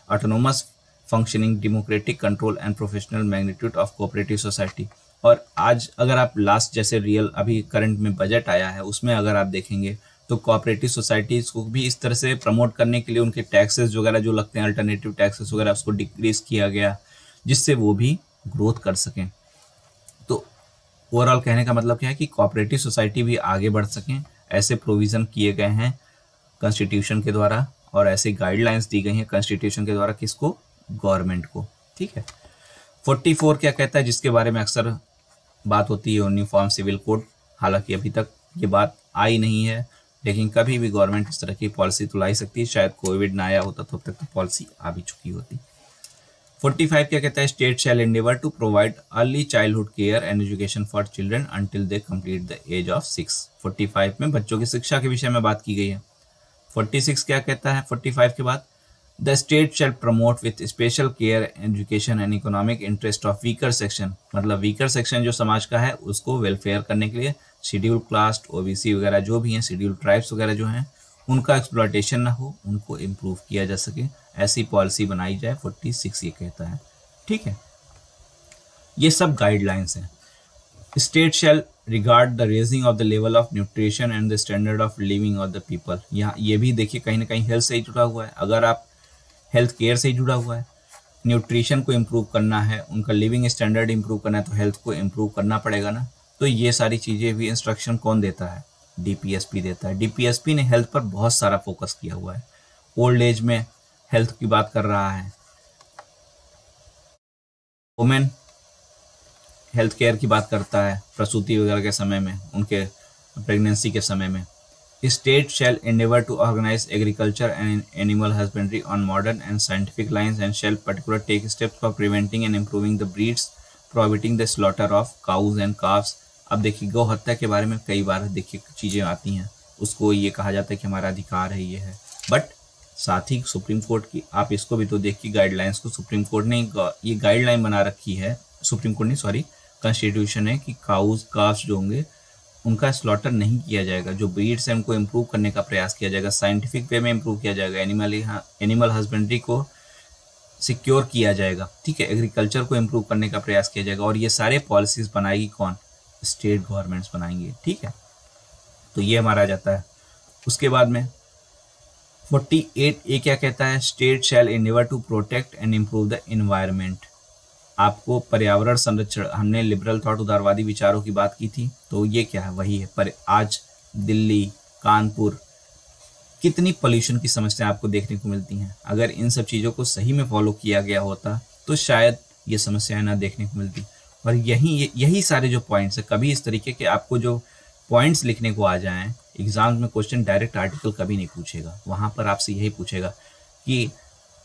autonomous functioning, democratic control and professional magnitude of cooperative society. और आज अगर आप लास्ट जैसे रियल अभी करंट में बजट आया है उसमें अगर आप देखेंगे तो कोऑपरेटिव सोसाइटीज़ को भी इस तरह से प्रमोट करने के लिए उनके टैक्सेस वगैरह जो लगते हैं, अल्टरनेटिव टैक्सेस वगैरह, उसको डिक्रीज किया गया जिससे वो भी ग्रोथ कर सकें। तो ओवरऑल कहने का मतलब क्या है कि कोऑपरेटिव सोसाइटी भी आगे बढ़ सकें, ऐसे प्रोविज़न किए गए हैं कॉन्स्टिट्यूशन के द्वारा और ऐसे गाइडलाइंस दी गई हैं कॉन्स्टिट्यूशन के द्वारा, किसको, गवर्नमेंट को। ठीक है। 44 क्या कहता है, जिसके बारे में अक्सर बात होती है, यूनिफॉर्म सिविल कोड। हालांकि अभी तक ये बात आई नहीं है, लेकिन कभी भी गवर्नमेंट इस तरह की पॉलिसी तो लाई सकती है। शायद कोविड ना आया होता तो अब तक तो पॉलिसी आ भी चुकी होती। 45 क्या कहता है, state shall endeavour to provide early childhood care and education for children until they complete the age of 6। 45 में बच्चों की शिक्षा के विषय में बात की गई है। 46 क्या कहता है, 45 के बाद, the state shall promote with special care education and economic interest of weaker section, मतलब वीकर सेक्शन जो समाज का है उसको वेलफेयर करने के लिए शेड्यूल कास्ट, ओबीसी वगैरह जो भी हैं, शेड्यूल ट्राइब्स वगैरह जो हैं, उनका एक्सप्लॉयटेशन ना हो, उनको इम्प्रूव किया जा सके, ऐसी पॉलिसी बनाई जाए। 46 ये कहता है। ठीक है। ये सब गाइडलाइंस हैं। State shall regard the raising of the level of nutrition and the standard of living of the people. यहाँ ये भी देखिए कहीं ना कहीं हेल्थ से ही जुड़ा हुआ है। अगर आप हेल्थ केयर से ही जुड़ा हुआ है, न्यूट्रिशन को इम्प्रूव करना है, उनका लिविंग स्टैंडर्ड इम्प्रूव करना है, तो हेल्थ को इम्प्रूव करना पड़ेगा ना। तो ये सारी चीज़ें भी इंस्ट्रक्शन कौन देता है, डीपीएसपी देता है। डीपीएसपी ने हेल्थ पर बहुत सारा फोकस किया हुआ है, ओल्ड एज में हेल्थ की बात कर रहा है, वुमेन हेल्थ केयर की बात करता है, प्रसूति वगैरह के समय में, उनके प्रेगनेंसी के समय में। State shall endeavor to organize agriculture and animal husbandry on modern and scientific lines and shall particular take steps for preventing and improving the breeds, prohibiting the slaughter of cows and calves। अब देखिए गौ हत्या के बारे में कई बार देखिए चीज़ें आती हैं, उसको ये कहा जाता है कि हमारा अधिकार है, ये है, बट साथ ही सुप्रीम कोर्ट की आप इसको भी तो देखिए गाइडलाइंस को, सुप्रीम कोर्ट ने ये गाइडलाइन बना रखी है, सुप्रीम कोर्ट ने सॉरी कॉन्स्टिट्यूशन है कि काउज काफ्स जो होंगे उनका स्लॉटर नहीं किया जाएगा, जो ब्रीड्स हैं उनको इम्प्रूव करने का प्रयास किया जाएगा, साइंटिफिक वे में इम्प्रूव किया जाएगा, एनिमल हस्बेंड्री को सिक्योर किया जाएगा। ठीक है। एग्रीकल्चर को इम्प्रूव करने का प्रयास किया जाएगा और ये सारे पॉलिसीज बनाएगी कौन, स्टेट गवर्नमेंट्स बनाएंगे। ठीक है। तो ये हमारा आ जाता है। उसके बाद में 48A क्या कहता है, state shall endeavour to protect and improve the environment. आपको पर्यावरण संरक्षण, हमने लिबरल थॉट उदारवादी विचारों की बात की थी, तो ये क्या है, वही है। पर आज दिल्ली, कानपुर, कितनी पोल्यूशन की समस्या आपको देखने को मिलती हैं। अगर इन सब चीज़ों को सही में फॉलो किया गया होता तो शायद ये समस्याएं ना देखने को मिलती। और यही सारे जो पॉइंट्स है, कभी इस तरीके के आपको जो पॉइंट्स लिखने को आ जाएं, एग्जाम में क्वेश्चन डायरेक्ट आर्टिकल कभी नहीं पूछेगा, वहाँ पर आपसे यही पूछेगा कि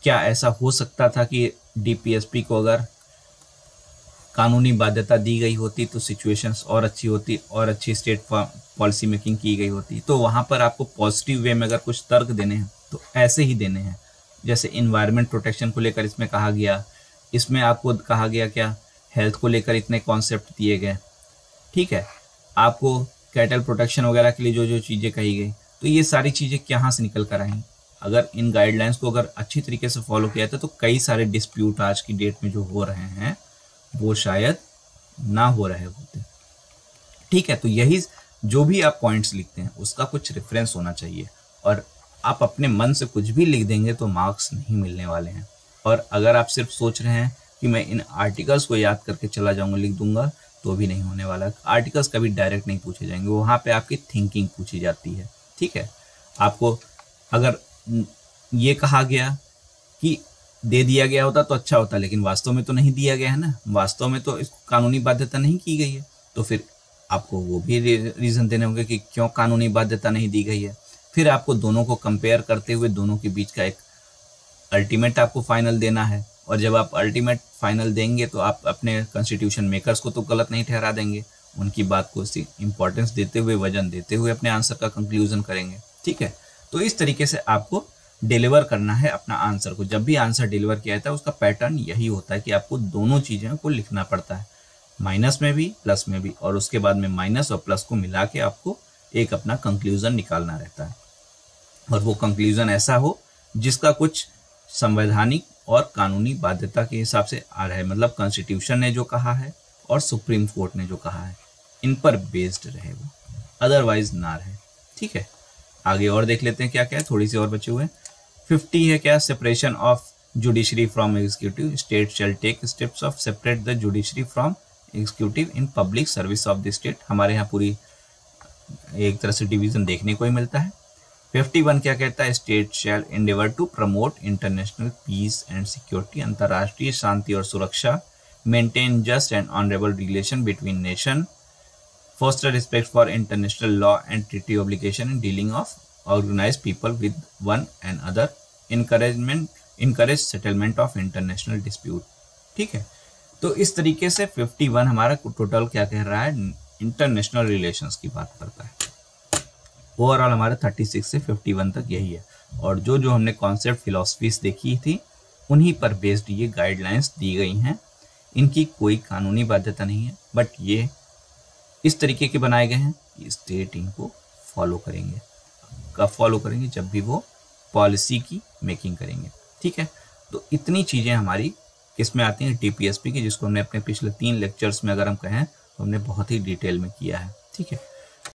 क्या ऐसा हो सकता था कि डीपीएसपी को अगर कानूनी बाध्यता दी गई होती तो सिचुएशंस और अच्छी होती और अच्छी स्टेट पॉलिसी मेकिंग की गई होती। तो वहाँ पर आपको पॉजिटिव वे में अगर कुछ तर्क देने हैं तो ऐसे ही देने हैं। जैसे इन्वायरमेंट प्रोटेक्शन को लेकर इसमें कहा गया, इसमें आपको कहा गया क्या, हेल्थ को लेकर इतने कॉन्सेप्ट दिए गए। ठीक है। आपको कैटल प्रोटेक्शन वगैरह के लिए जो जो चीज़ें कही गई, तो ये सारी चीज़ें कहाँ से निकल कर आई। अगर इन गाइडलाइंस को अगर अच्छी तरीके से फॉलो किया जाता तो कई सारे डिस्प्यूट आज की डेट में जो हो रहे हैं वो शायद ना हो रहे होते। ठीक है। तो यही जो भी आप पॉइंट्स लिखते हैं उसका कुछ रेफरेंस होना चाहिए, और आप अपने मन से कुछ भी लिख देंगे तो मार्क्स नहीं मिलने वाले हैं। और अगर आप सिर्फ सोच रहे हैं कि मैं इन आर्टिकल्स को याद करके चला जाऊंगा, लिख दूंगा, तो भी नहीं होने वाला। आर्टिकल्स कभी डायरेक्ट नहीं पूछे जाएंगे, वहाँ पे आपकी थिंकिंग पूछी जाती है। ठीक है, आपको अगर ये कहा गया कि दे दिया गया होता तो अच्छा होता, लेकिन वास्तव में तो नहीं दिया गया है ना, वास्तव में तो इसको कानूनी बाध्यता नहीं की गई है, तो फिर आपको वो भी रीज़न देने होंगे कि क्यों कानूनी बाध्यता नहीं दी गई है। फिर आपको दोनों को कंपेयर करते हुए दोनों के बीच का एक अल्टीमेट आपको फाइनल देना है, और जब आप अल्टीमेट फाइनल देंगे तो आप अपने कॉन्स्टिट्यूशन मेकर्स को तो गलत नहीं ठहरा देंगे, उनकी बात को इंपॉर्टेंस देते हुए, वजन देते हुए अपने आंसर का कंक्लूजन करेंगे। ठीक है, तो इस तरीके से आपको डिलीवर करना है अपना आंसर को। जब भी आंसर डिलीवर किया जाता है उसका पैटर्न यही होता है कि आपको दोनों चीज़ों को लिखना पड़ता है, माइनस में भी प्लस में भी, और उसके बाद में माइनस और प्लस को मिला के आपको एक अपना कंक्लूजन निकालना रहता है, और वो कंक्लूजन ऐसा हो जिसका कुछ संवैधानिक और कानूनी बाध्यता के हिसाब से आ रहा है, मतलब कॉन्स्टिट्यूशन ने जो कहा है और सुप्रीम कोर्ट ने जो कहा है इन पर बेस्ड रहे वो, अदरवाइज ना रहे। ठीक है, आगे और देख लेते हैं क्या क्या है, थोड़ी सी और बचे हुए हैं। 50 है क्या, separation of judiciary from executive, state shall take steps of separate the judiciary from executive in public service of the state. हमारे यहाँ पूरी एक तरह से डिवीजन देखने को ही मिलता है। 51 क्या कहता है, state shall endeavour to promote international peace and security, अंतर्राष्ट्रीय शांति और सुरक्षा, maintain just and honourable relation between nation, foster respect for international law and treaty obligation in dealing of organized people with one another, encourage settlement of international dispute। ठीक है, तो इस तरीके से 51 हमारा टोटल क्या कह रहा है, इंटरनेशनल रिलेशंस की बात करता है। ओवरऑल हमारा 36 से 51 तक यही है, और जो जो हमने कॉन्सेप्ट फिलॉसफीज देखी थी उन्हीं पर बेस्ड ये गाइडलाइंस दी गई हैं। इनकी कोई कानूनी बाध्यता नहीं है, बट ये इस तरीके के बनाए गए हैं कि स्टेट इनको फॉलो करेंगे। कब फॉलो करेंगे, जब भी वो पॉलिसी की मेकिंग करेंगे। ठीक है, तो इतनी चीज़ें हमारी किसमें आती हैं, टीपीएसपी की, जिसको हमने अपने पिछले 3 लेक्चर्स में अगर हम कहें तो हमने बहुत ही डिटेल में किया है। ठीक है।